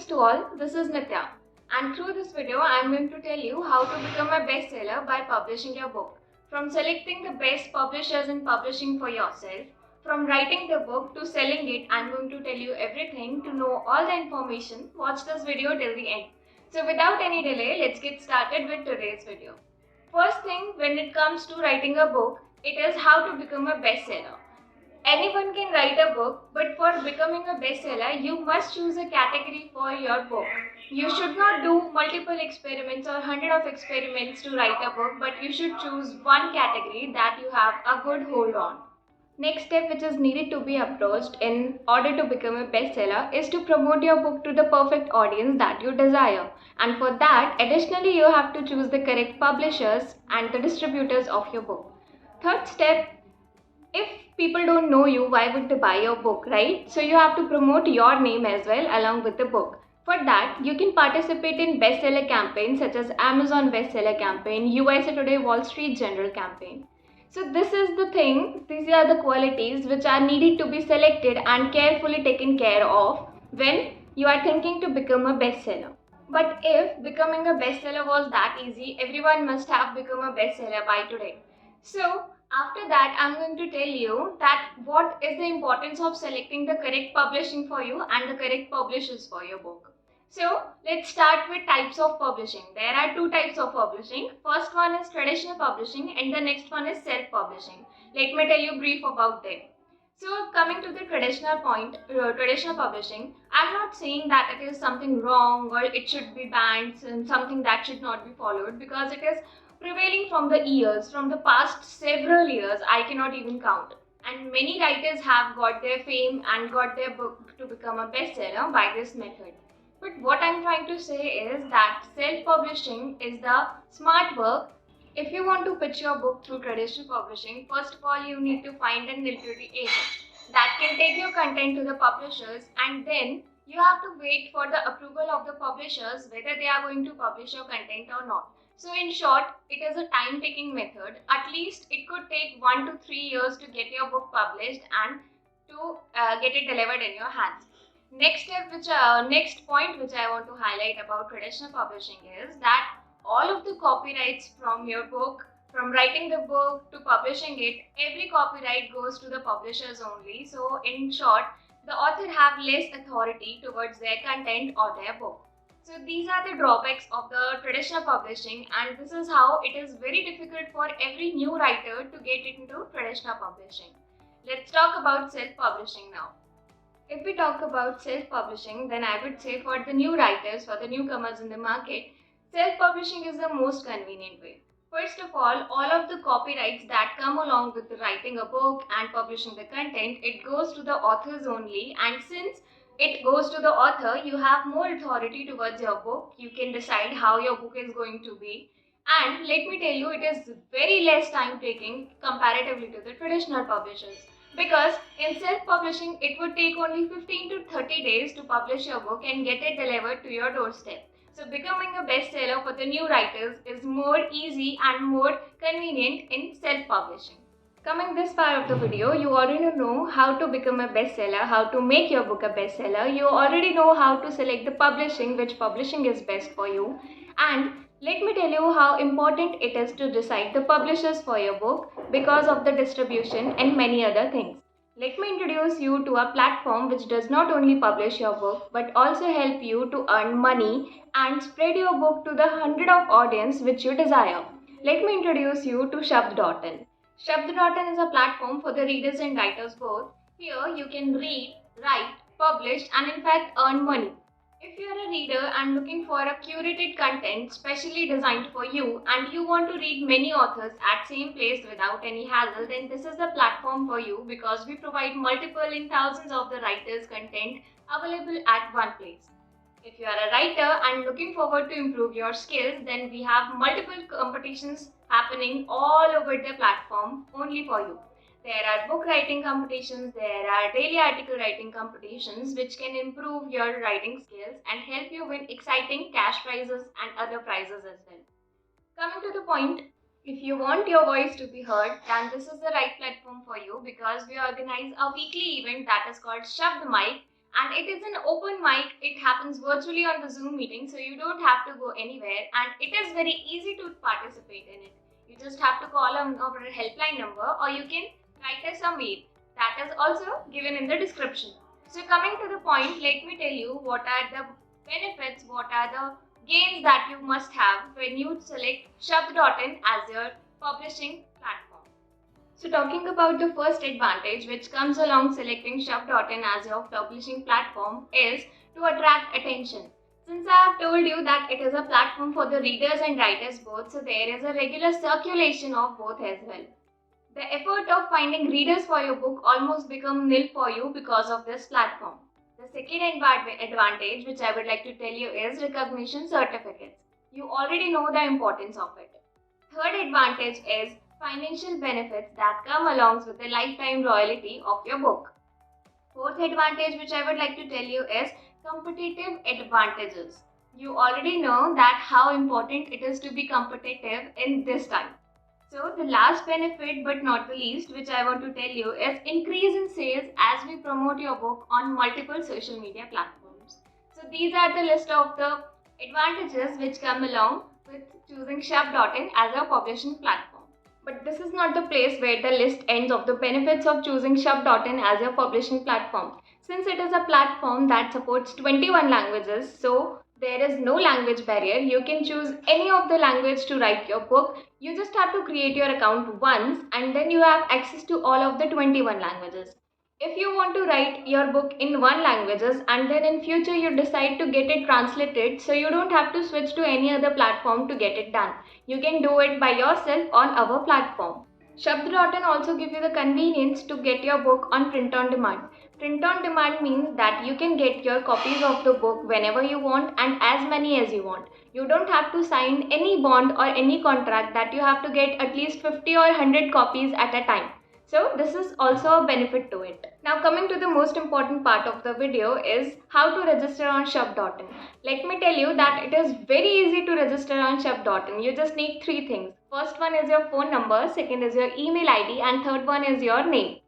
Greetings to all, this is Nitya, and through this video I am going to tell you how to become a bestseller by publishing your book. From selecting the best publishers in publishing for yourself, from writing the book to selling it, I am going to tell you everything. To know all the information, watch this video till the end. So without any delay, let's get started with today's video. First thing, when it comes to writing a book, it is how to become a bestseller. Anyone can write a book, but for becoming a bestseller, you must choose a category for your book. You should not do multiple experiments or hundred of experiments to write a book, but you should choose one category that you have a good hold on. Next step which is needed to be approached in order to become a bestseller is to promote your book to the perfect audience that you desire. And for that, additionally, you have to choose the correct publishers and the distributors of your book. Third step, if people don't know you, why would they buy your book, right? So you have to promote your name as well along with the book. For that, you can participate in bestseller campaigns such as Amazon bestseller campaign, USA Today Wall Street Journal campaign. So this is the thing, these are the qualities which are needed to be selected and carefully taken care of when you are thinking to become a bestseller. But if becoming a bestseller was that easy, everyone must have become a bestseller by today. So after that, I'm going to tell you that what is the importance of selecting the correct publishing for you and the correct publishers for your book. So let's start with types of publishing. There are two types of publishing. First one is traditional publishing and the next one is self-publishing. Let me tell you brief about them. So coming to the traditional point, traditional publishing, I'm not saying that it is something wrong or it should be banned and something that should not be followed, because it is prevailing from the years, from the past several years, I cannot even count. And many writers have got their fame and got their book to become a bestseller by this method. But what I'm trying to say is that self-publishing is the smart work. If you want to pitch your book through traditional publishing, first of all, you need to find an literary agent that can take your content to the publishers, and then you have to wait for the approval of the publishers whether they are going to publish your content or not. So in short, it is a time-taking method. At least it could take 1 to 3 years to get your book published and to get it delivered in your hands. Next point which I want to highlight about traditional publishing is that all of the copyrights from your book, from writing the book to publishing it, every copyright goes to the publishers only. So in short, the author have less authority towards their content or their book. So these are the drawbacks of the traditional publishing, and this is how it is very difficult for every new writer to get into traditional publishing. Let's talk about self-publishing now. If we talk about self-publishing, then I would say for the new writers, for the newcomers in the market, self-publishing is the most convenient way. First of all of the copyrights that come along with writing a book and publishing the content, it goes to the authors only, and since it goes to the author, you have more authority towards your book. You can decide how your book is going to be. And let me tell you, it is very less time taking comparatively to the traditional publishers. Because in self-publishing, it would take only 15 to 30 days to publish your book and get it delivered to your doorstep. So becoming a bestseller for the new writers is more easy and more convenient in self-publishing. Coming this far of the video, you already know how to become a bestseller, how to make your book a bestseller. You already know how to select the publishing, which publishing is best for you. And let me tell you how important it is to decide the publishers for your book because of the distribution and many other things. Let me introduce you to a platform which does not only publish your book but also help you to earn money and spread your book to the hundred of audience which you desire. Let me introduce you to Shabd.in. Shabd.in is a platform for the readers and writers both. Here you can read, write, publish and in fact earn money. If you are a reader and looking for a curated content specially designed for you and you want to read many authors at same place without any hassle, then this is the platform for you, because we provide multiple in thousands of the writers' content available at one place. If you are a writer and looking forward to improve your skills, then we have multiple competitions happening all over the platform only for you. There are book writing competitions, there are daily article writing competitions which can improve your writing skills and help you win exciting cash prizes and other prizes as well. Coming to the point, if you want your voice to be heard, then this is the right platform for you, because we organize a weekly event that is called Shabd Mic, And it is an open mic. It happens virtually on the Zoom meeting, so you don't have to go anywhere, and it is very easy to participate in it. You just have to call our helpline number, or you can write us a mail. That is also given in the description. So coming to the point, let me tell you what are the benefits, what are the gains that you must have when you select Shabd.in as your publishing platform. So talking about the first advantage which comes along selecting Shabd.in as your publishing platform is to attract attention. Since I have told you that it is a platform for the readers and writers both, so there is a regular circulation of both as well. The effort of finding readers for your book almost become nil for you because of this platform. The second advantage which I would like to tell you is recognition certificates. You already know the importance of it. Third advantage is financial benefits that come along with the lifetime royalty of your book. Fourth advantage which I would like to tell you is competitive advantages. You already know that how important it is to be competitive in this time. So the last benefit but not the least which I want to tell you is increase in sales as we promote your book on multiple social media platforms. So these are the list of the advantages which come along with choosing Shabd.in as a publishing platform. But this is not the place where the list ends of the benefits of choosing Shabd.in as your publishing platform. Since it is a platform that supports 21 languages, so there is no language barrier. You can choose any of the language to write your book. You just have to create your account once and then you have access to all of the 21 languages. If you want to write your book in one languages and then in future you decide to get it translated, so you don't have to switch to any other platform to get it done. You can do it by yourself on our platform. Shabd.in also give you the convenience to get your book on print on demand. Print on demand means that you can get your copies of the book whenever you want and as many as you want. You don't have to sign any bond or any contract that you have to get at least 50 or 100 copies at a time. So this is also a benefit to it. Now coming to the most important part of the video is how to register on Shabd.in. Let me tell you that it is very easy to register on Shabd.in. You just need 3 things. First one is your phone number, second is your email ID, and third one is your name.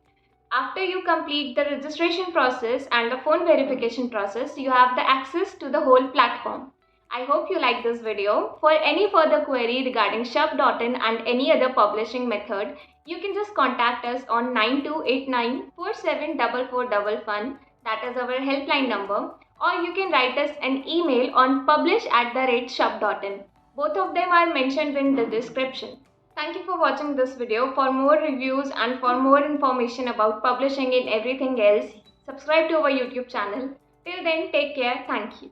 After you complete the registration process and the phone verification process, you have the access to the whole platform. I hope you like this video. For any further query regarding Shabd.in and any other publishing method, you can just contact us on 9289474455. That is our helpline number. Or you can write us an email on publish@shabd.in. Both of them are mentioned in the description. Thank you for watching this video. For more reviews and for more information about publishing and everything else, subscribe to our YouTube channel. Till then, take care. Thank you.